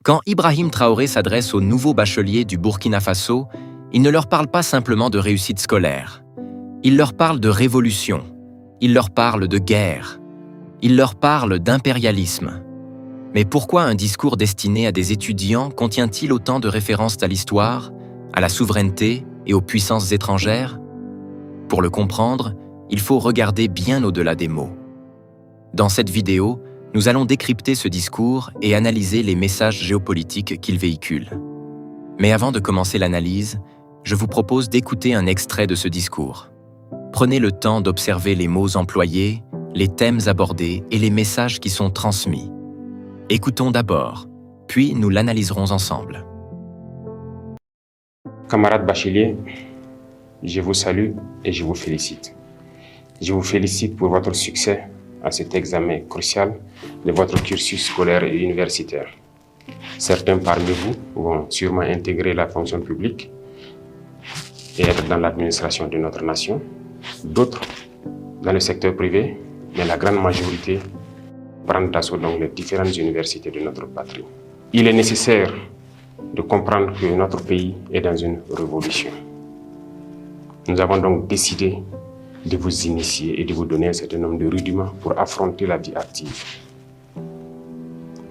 Quand Ibrahim Traoré s'adresse aux nouveaux bacheliers du Burkina Faso, il ne leur parle pas simplement de réussite scolaire. Il leur parle de révolution. Il leur parle de guerre. Il leur parle d'impérialisme. Mais pourquoi un discours destiné à des étudiants contient-il autant de références à l'histoire, à la souveraineté et aux puissances étrangères? Pour le comprendre, il faut regarder bien au-delà des mots. Dans cette vidéo, nous allons décrypter ce discours et analyser les messages géopolitiques qu'il véhicule. Mais avant de commencer l'analyse, je vous propose d'écouter un extrait de ce discours. Prenez le temps d'observer les mots employés, les thèmes abordés et les messages qui sont transmis. Écoutons d'abord, puis nous l'analyserons ensemble. Camarades bacheliers, je vous salue et je vous félicite. Je vous félicite pour votre succès à cet examen crucial de votre cursus scolaire et universitaire. Certains parmi vous vont sûrement intégrer la fonction publique et être dans l'administration de notre nation, d'autres dans le secteur privé, mais la grande majorité prendre d'assaut donc les différentes universités de notre patrie. Il est nécessaire de comprendre que notre pays est dans une révolution. Nous avons donc décidé de vous initier et de vous donner un certain nombre de rudiments pour affronter la vie active.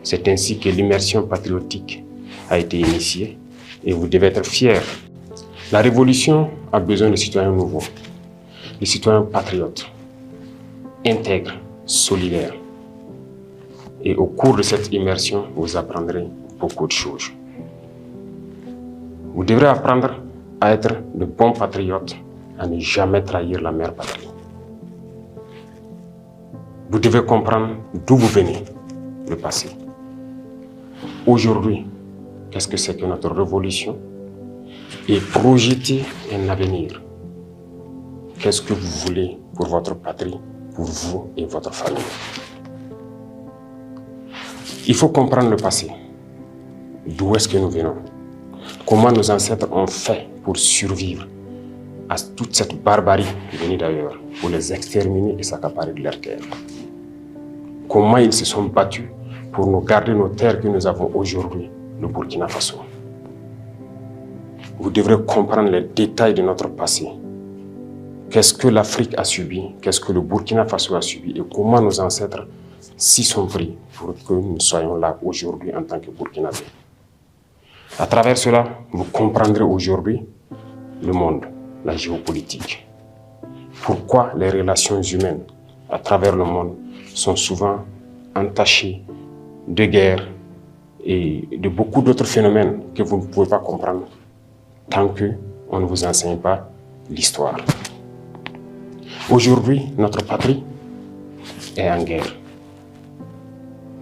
C'est ainsi que l'immersion patriotique a été initiée et vous devez être fiers. La révolution a besoin de citoyens nouveaux, de citoyens patriotes, intègres, solidaires. Et au cours de cette immersion, vous apprendrez beaucoup de choses. Vous devrez apprendre à être de bons patriotes, à ne jamais trahir la mère patrie. Vous devez comprendre d'où vous venez, le passé. Aujourd'hui, qu'est-ce que c'est que notre révolution? Et projeter un avenir. Qu'est-ce que vous voulez pour votre patrie, pour vous et votre famille? Il faut comprendre le passé. D'où est-ce que nous venons? Comment nos ancêtres ont fait pour survivre à toute cette barbarie venue d'ailleurs, pour les exterminer et s'accaparer de leurs terres? Comment ils se sont battus pour nous garder nos terres que nous avons aujourd'hui, le Burkina Faso? Vous devrez comprendre les détails de notre passé. Qu'est-ce que l'Afrique a subi? Qu'est-ce que le Burkina Faso a subi? Et comment nos ancêtres s'y sont pris pour que nous soyons là aujourd'hui en tant que Burkinabés. À travers cela, vous comprendrez aujourd'hui le monde, la géopolitique. Pourquoi les relations humaines à travers le monde sont souvent entachées de guerres et de beaucoup d'autres phénomènes que vous ne pouvez pas comprendre tant qu'on ne vous enseigne pas l'histoire. Aujourd'hui, notre patrie est en guerre.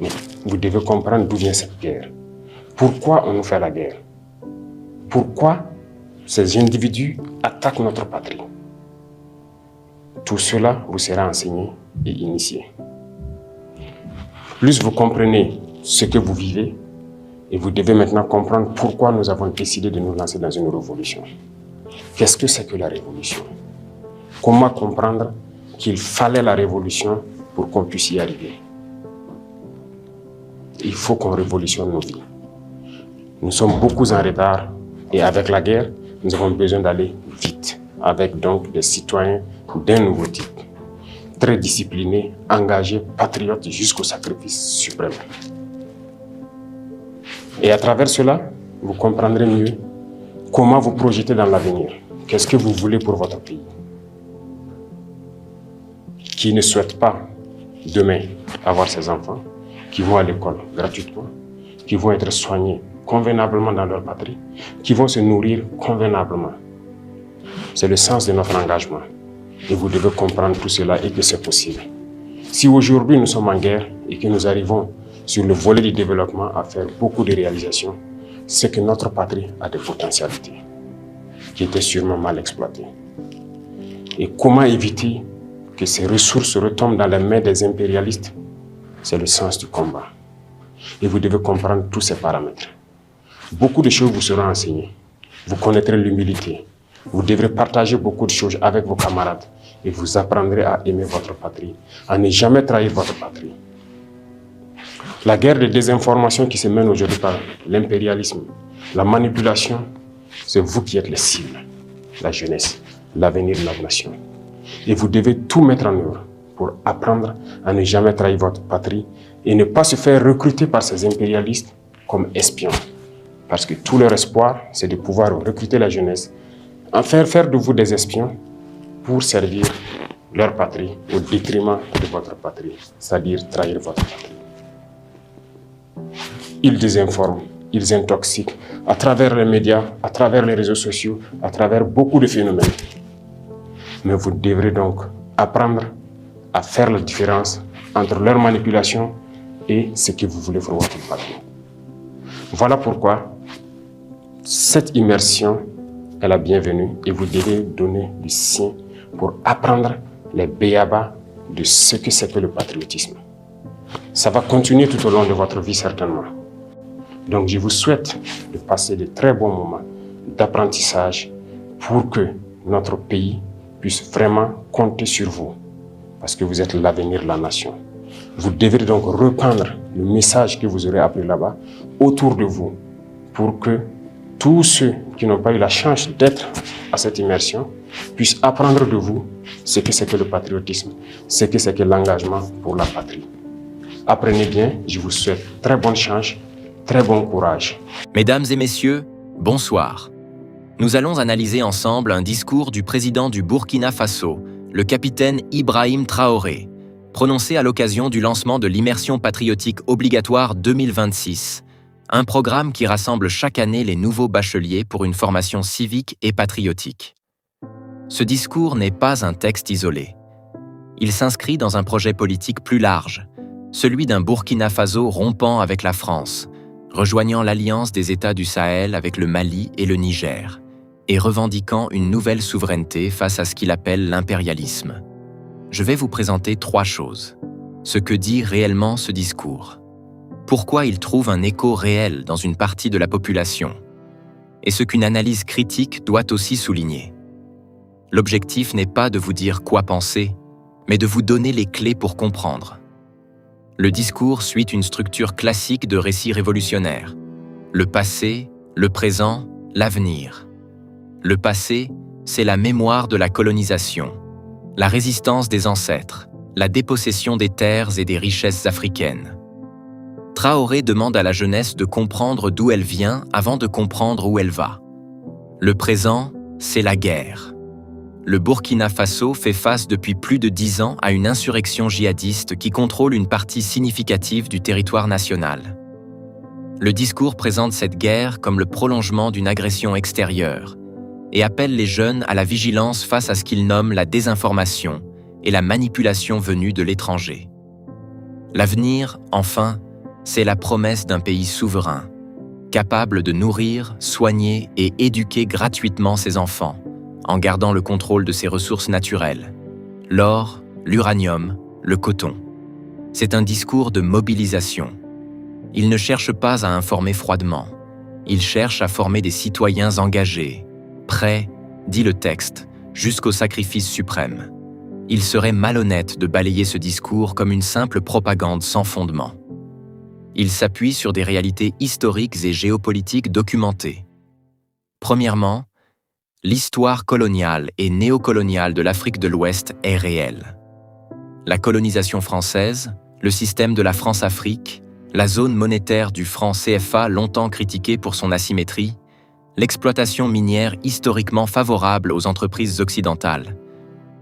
Mais vous devez comprendre d'où vient cette guerre. Pourquoi on nous fait la guerre? Pourquoi ces individus attaquent notre patrie? Tout cela vous sera enseigné et initié. Plus vous comprenez ce que vous vivez, et vous devez maintenant comprendre pourquoi nous avons décidé de nous lancer dans une révolution. Qu'est-ce que c'est que la révolution? Comment comprendre qu'il fallait la révolution pour qu'on puisse y arriver? Il faut qu'on révolutionne nos vies. Nous sommes beaucoup en retard et avec la guerre, nous avons besoin d'aller vite, avec donc des citoyens d'un nouveau type, très disciplinés, engagés, patriotes jusqu'au sacrifice suprême. Et à travers cela, vous comprendrez mieux comment vous projeter dans l'avenir. Qu'est-ce que vous voulez pour votre pays? Qui ne souhaite pas demain avoir ses enfants, qui vont à l'école gratuitement, qui vont être soignés convenablement dans leur patrie, qui vont se nourrir convenablement. C'est le sens de notre engagement. Et vous devez comprendre tout cela et que c'est possible. Si aujourd'hui nous sommes en guerre et que nous arrivons sur le volet du développement à faire beaucoup de réalisations, c'est que notre patrie a des potentialités qui étaient sûrement mal exploitées. Et comment éviter que ces ressources retombent dans les mains des impérialistes? C'est le sens du combat. Et vous devez comprendre tous ces paramètres. Beaucoup de choses vous seront enseignées. Vous connaîtrez l'humilité. Vous devrez partager beaucoup de choses avec vos camarades. Et vous apprendrez à aimer votre patrie, à ne jamais trahir votre patrie. La guerre de désinformation qui se mène aujourd'hui par l'impérialisme, la manipulation, c'est vous qui êtes les cibles, la jeunesse, l'avenir de notre nation. Et vous devez tout mettre en œuvre pour apprendre à ne jamais trahir votre patrie et ne pas se faire recruter par ces impérialistes comme espions. Parce que tout leur espoir, c'est de pouvoir recruter la jeunesse, en faire de vous des espions pour servir leur patrie au détriment de votre patrie, c'est-à-dire trahir votre patrie. Ils désinforment, ils intoxiquent à travers les médias, à travers les réseaux sociaux, à travers beaucoup de phénomènes. Mais vous devrez donc apprendre à faire la différence entre leur manipulation et ce que vous voulez pour votre patrie. Voilà pourquoi cette immersion est la bienvenue et vous devez donner du sien pour apprendre les béabas de ce que c'est que le patriotisme. Ça va continuer tout au long de votre vie certainement. Donc je vous souhaite de passer de très bons moments d'apprentissage pour que notre pays puisse vraiment compter sur vous, parce que vous êtes l'avenir de la nation. Vous devrez donc reprendre le message que vous aurez appris là-bas autour de vous pour que tous ceux qui n'ont pas eu la chance d'être à cette immersion puissent apprendre de vous ce que c'est que le patriotisme, ce que c'est que l'engagement pour la patrie. Apprenez bien, je vous souhaite très bonne chance, très bon courage. Mesdames et messieurs, bonsoir. Nous allons analyser ensemble un discours du président du Burkina Faso, le capitaine Ibrahim Traoré, prononcé à l'occasion du lancement de l'immersion patriotique obligatoire 2026, un programme qui rassemble chaque année les nouveaux bacheliers pour une formation civique et patriotique. Ce discours n'est pas un texte isolé. Il s'inscrit dans un projet politique plus large, celui d'un Burkina Faso rompant avec la France, rejoignant l'alliance des États du Sahel avec le Mali et le Niger, et revendiquant une nouvelle souveraineté face à ce qu'il appelle l'impérialisme. Je vais vous présenter 3 choses. Ce que dit réellement ce discours. Pourquoi il trouve un écho réel dans une partie de la population. Et ce qu'une analyse critique doit aussi souligner. L'objectif n'est pas de vous dire quoi penser, mais de vous donner les clés pour comprendre. Le discours suit une structure classique de récit révolutionnaire. Le passé, le présent, l'avenir. Le passé, c'est la mémoire de la colonisation, la résistance des ancêtres, la dépossession des terres et des richesses africaines. Traoré demande à la jeunesse de comprendre d'où elle vient avant de comprendre où elle va. Le présent, c'est la guerre. Le Burkina Faso fait face depuis plus de 10 ans à une insurrection djihadiste qui contrôle une partie significative du territoire national. Le discours présente cette guerre comme le prolongement d'une agression extérieure et appelle les jeunes à la vigilance face à ce qu'il nomme la désinformation et la manipulation venue de l'étranger. L'avenir, enfin, c'est la promesse d'un pays souverain, capable de nourrir, soigner et éduquer gratuitement ses enfants, en gardant le contrôle de ses ressources naturelles, l'or, l'uranium, le coton. C'est un discours de mobilisation. Il ne cherche pas à informer froidement. Il cherche à former des citoyens engagés, prêts, dit le texte, jusqu'au sacrifice suprême. Il serait malhonnête de balayer ce discours comme une simple propagande sans fondement. Il s'appuie sur des réalités historiques et géopolitiques documentées. Premièrement, l'histoire coloniale et néocoloniale de l'Afrique de l'Ouest est réelle. La colonisation française, le système de la France-Afrique, la zone monétaire du franc CFA longtemps critiquée pour son asymétrie, l'exploitation minière historiquement favorable aux entreprises occidentales.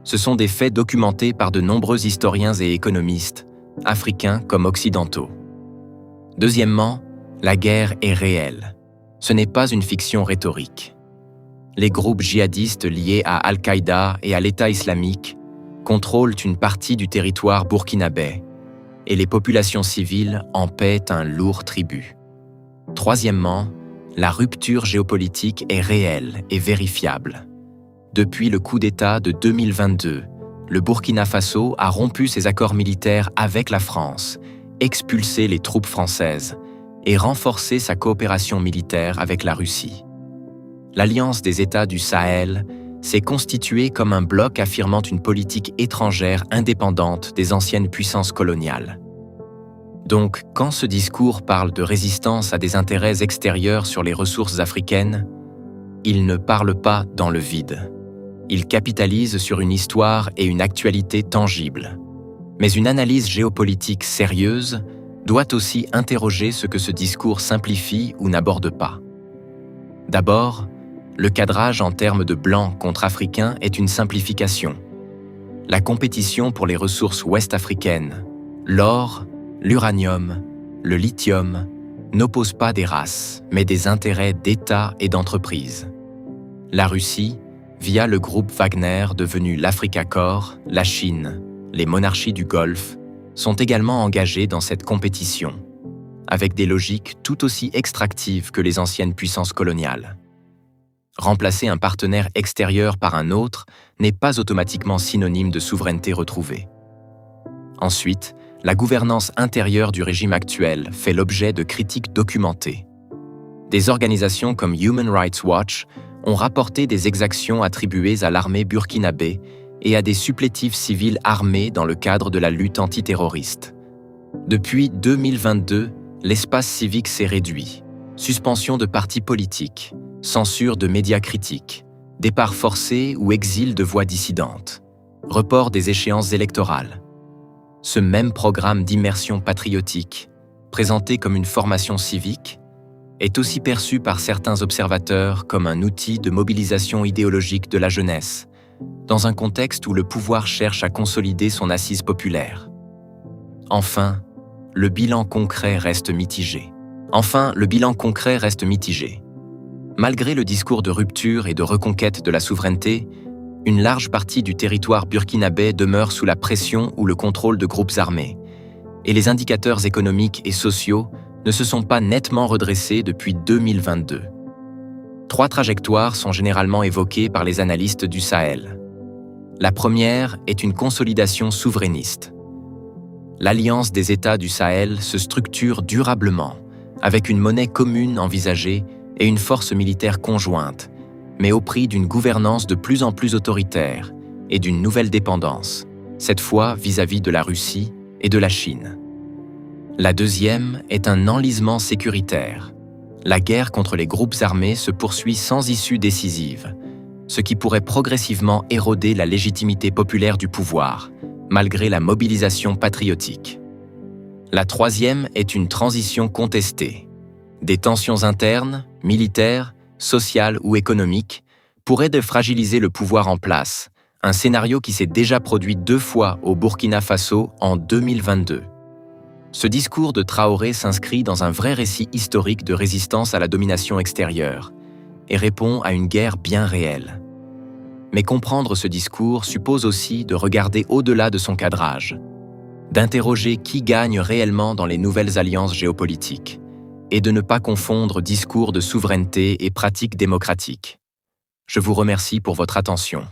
Ce sont des faits documentés par de nombreux historiens et économistes, africains comme occidentaux. Deuxièmement, la guerre est réelle. Ce n'est pas une fiction rhétorique. Les groupes djihadistes liés à Al-Qaïda et à l'État islamique contrôlent une partie du territoire burkinabé et les populations civiles en paient un lourd tribut. Troisièmement, la rupture géopolitique est réelle et vérifiable. Depuis le coup d'État de 2022, le Burkina Faso a rompu ses accords militaires avec la France, expulsé les troupes françaises et renforcé sa coopération militaire avec la Russie. L'Alliance des États du Sahel s'est constituée comme un bloc affirmant une politique étrangère indépendante des anciennes puissances coloniales. Donc, quand ce discours parle de résistance à des intérêts extérieurs sur les ressources africaines, il ne parle pas dans le vide. Il capitalise sur une histoire et une actualité tangibles. Mais une analyse géopolitique sérieuse doit aussi interroger ce que ce discours simplifie ou n'aborde pas. D'abord, le cadrage en termes de blanc contre africain est une simplification. La compétition pour les ressources ouest-africaines, l'or, l'uranium, le lithium, n'oppose pas des races, mais des intérêts d'États et d'entreprises. La Russie, via le groupe Wagner devenu l'Africa Corps, la Chine, les monarchies du Golfe, sont également engagées dans cette compétition, avec des logiques tout aussi extractives que les anciennes puissances coloniales. Remplacer un partenaire extérieur par un autre n'est pas automatiquement synonyme de souveraineté retrouvée. Ensuite, la gouvernance intérieure du régime actuel fait l'objet de critiques documentées. Des organisations comme Human Rights Watch ont rapporté des exactions attribuées à l'armée burkinabé et à des supplétifs civils armés dans le cadre de la lutte antiterroriste. Depuis 2022, l'espace civique s'est réduit. Suspension de partis politiques, censure de médias critiques, départ forcé ou exil de voix dissidentes, report des échéances électorales. Ce même programme d'immersion patriotique, présenté comme une formation civique, est aussi perçu par certains observateurs comme un outil de mobilisation idéologique de la jeunesse, dans un contexte où le pouvoir cherche à consolider son assise populaire. Enfin, le bilan concret reste mitigé. Malgré le discours de rupture et de reconquête de la souveraineté, une large partie du territoire burkinabé demeure sous la pression ou le contrôle de groupes armés, et les indicateurs économiques et sociaux ne se sont pas nettement redressés depuis 2022. 3 trajectoires sont généralement évoquées par les analystes du Sahel. La première est une consolidation souverainiste. L'Alliance des États du Sahel se structure durablement, avec une monnaie commune envisagée et une force militaire conjointe, mais au prix d'une gouvernance de plus en plus autoritaire et d'une nouvelle dépendance, cette fois vis-à-vis de la Russie et de la Chine. La deuxième est un enlisement sécuritaire. La guerre contre les groupes armés se poursuit sans issue décisive, ce qui pourrait progressivement éroder la légitimité populaire du pouvoir, malgré la mobilisation patriotique. La troisième est une transition contestée. Des tensions internes, militaires, sociales ou économiques pourraient fragiliser le pouvoir en place, un scénario qui s'est déjà produit 2 fois au Burkina Faso en 2022. Ce discours de Traoré s'inscrit dans un vrai récit historique de résistance à la domination extérieure et répond à une guerre bien réelle. Mais comprendre ce discours suppose aussi de regarder au-delà de son cadrage, d'interroger qui gagne réellement dans les nouvelles alliances géopolitiques et de ne pas confondre discours de souveraineté et pratiques démocratiques. Je vous remercie pour votre attention.